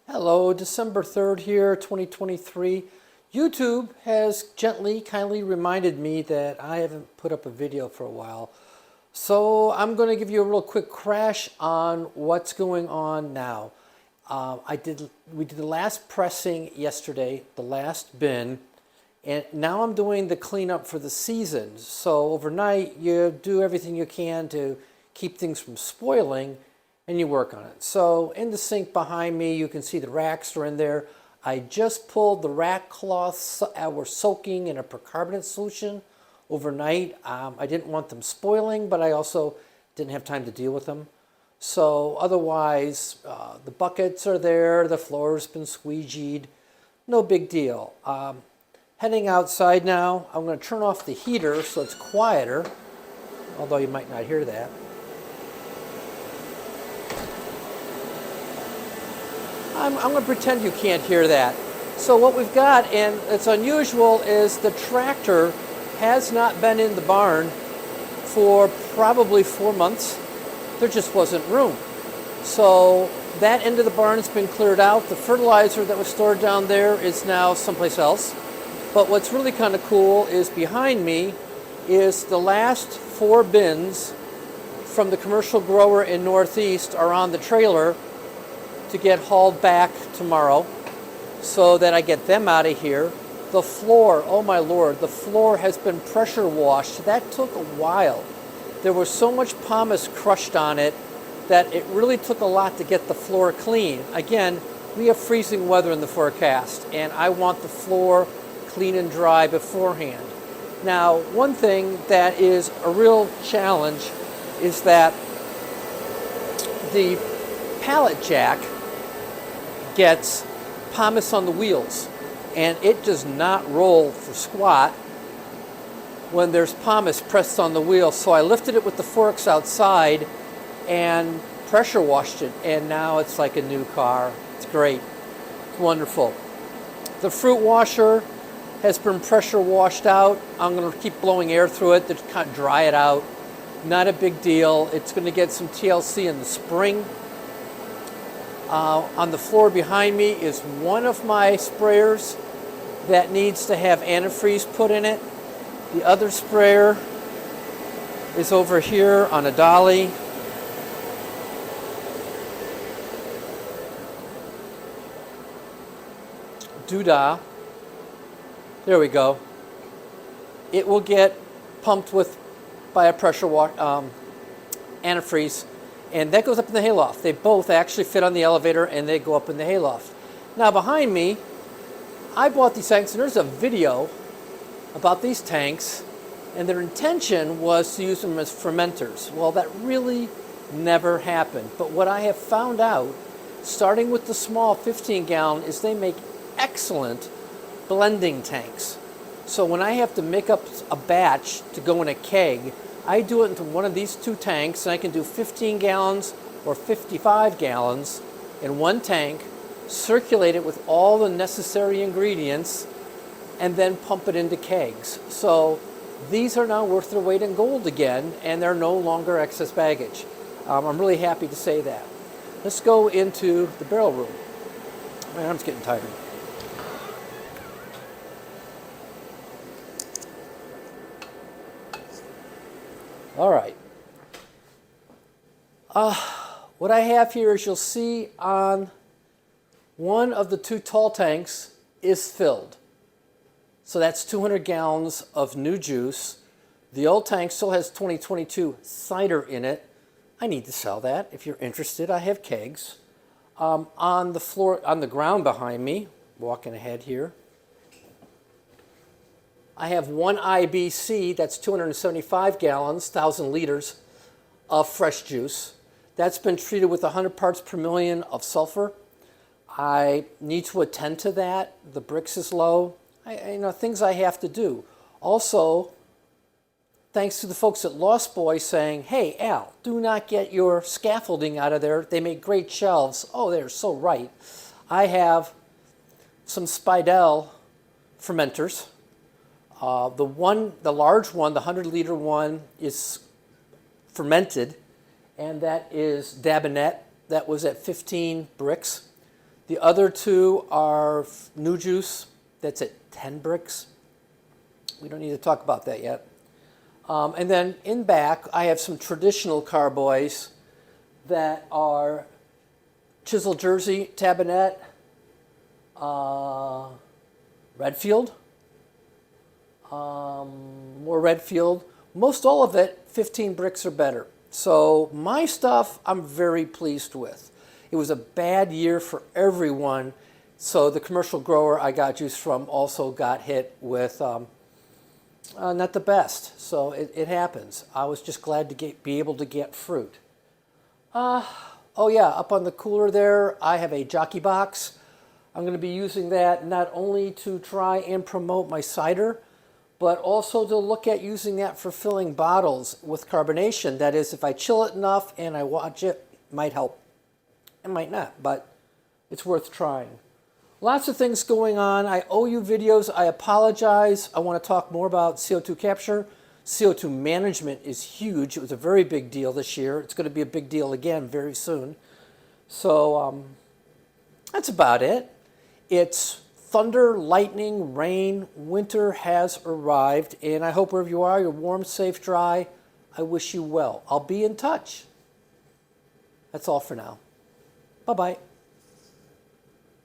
Hello, December 3rd here, 2023. YouTube has kindly reminded me that I haven't put up a video for a while. So I'm going to give you a real quick crash on what's going on now. We did the last pressing yesterday, the last bin, and now I'm doing the cleanup for the season. So overnight, you do everything you can to keep things from spoiling, and you work on it. So in the sink behind me, you can see the racks are in there. I just pulled the rack cloths, were soaking in a percarbonate solution overnight. I didn't want them spoiling, but I also didn't have time to deal with them. So otherwise, the buckets are there, the floor's been squeegeed, no big deal. Heading outside now, I'm going to turn off the heater so it's quieter, although you might not hear that. I'm going to pretend you can't hear that. So what we've got, and it's unusual, is the tractor has not been in the barn for probably 4 months. There just wasn't room. So that end of the barn has been cleared out. The fertilizer that was stored down there is now someplace else. But what's really kind of cool is behind me is the last 4 bins from the commercial grower in Northeast are on the trailer to get hauled back tomorrow so that I get them out of here. The floor, oh my Lord, the floor has been pressure washed. That took a while. There was so much pumice crushed on it that it really took a lot to get the floor clean. Again, we have freezing weather in the forecast, and I want the floor clean and dry beforehand. Now, one thing that is a real challenge is that the pallet jack gets pumice on the wheels, and it does not roll for squat when there's pumice pressed on the wheel. So I lifted it with the forks outside and pressure washed it, and now it's like a new car. It's great. It's wonderful. The fruit washer has been pressure washed out. I'm going to keep blowing air through it to kind of dry it out. Not a big deal. It's going to get some TLC in the spring. On the floor behind me is one of my sprayers that needs to have antifreeze put in it. The other sprayer is over here on a dolly. Doodah. There we go. It will get pumped by a pressure antifreeze. And that goes up in the hayloft. They both actually fit on the elevator, and they go up in the hayloft. Now behind me, I bought these tanks, and there's a video about these tanks, and their intention was to use them as fermenters. Well, that really never happened. But what I have found out, starting with the small 15-gallon, is they make excellent blending tanks. So when I have to make up a batch to go in a keg, I do it into one of these 2 tanks, and I can do 15 gallons or 55 gallons in one tank, circulate it with all the necessary ingredients, and then pump it into kegs. So these are now worth their weight in gold again, and they're no longer excess baggage. I'm really happy to say that. Let's go into the barrel room. My arm's getting tired. All right. What I have here is, you'll see on one of the 2 tall tanks is filled. So that's 200 gallons of new juice. The old tank still has 2022 cider in it. I need to sell that. If you're interested, I have kegs. On the floor, on the ground behind me, walking ahead here, I have one IBC, that's 275 gallons, 1,000 liters of fresh juice. That's been treated with 100 parts per million of sulfur. I need to attend to that. The Brix is low. Things I have to do. Also, thanks to the folks at Lost Boy saying, hey, Al, do not get your scaffolding out of there. They make great shelves. Oh, they're so right. I have some Spidell fermenters. The large one, the 100-liter one, is fermented, and that is Dabinette. That was at 15 Brix. The other two are new juice. That's at 10 bricks. We don't need to talk about that yet. And then in back, I have some traditional carboys that are Chisel Jersey, Tabinet, Redfield, more Redfield. Most all of it, 15 bricks or better. So my stuff, I'm very pleased with. It was a bad year for everyone. So the commercial grower I got juice from also got hit with not the best. So it happens. I was just glad to be able to get fruit. Oh yeah, up on the cooler there, I have a jockey box. I'm going to be using that not only to try and promote my cider, but also to look at using that for filling bottles with carbonation. That is, if I chill it enough and I watch it, it might help. It might not, but it's worth trying. Lots of things going on. I owe you videos. I apologize. I want to talk more about CO2 capture. CO2 management is huge. It was a very big deal this year. It's going to be a big deal again very soon. So that's about it. It's thunder, lightning, rain. Winter has arrived, and I hope wherever you are, you're warm, safe, dry. I wish you well. I'll be in touch. That's all for now. Bye-bye.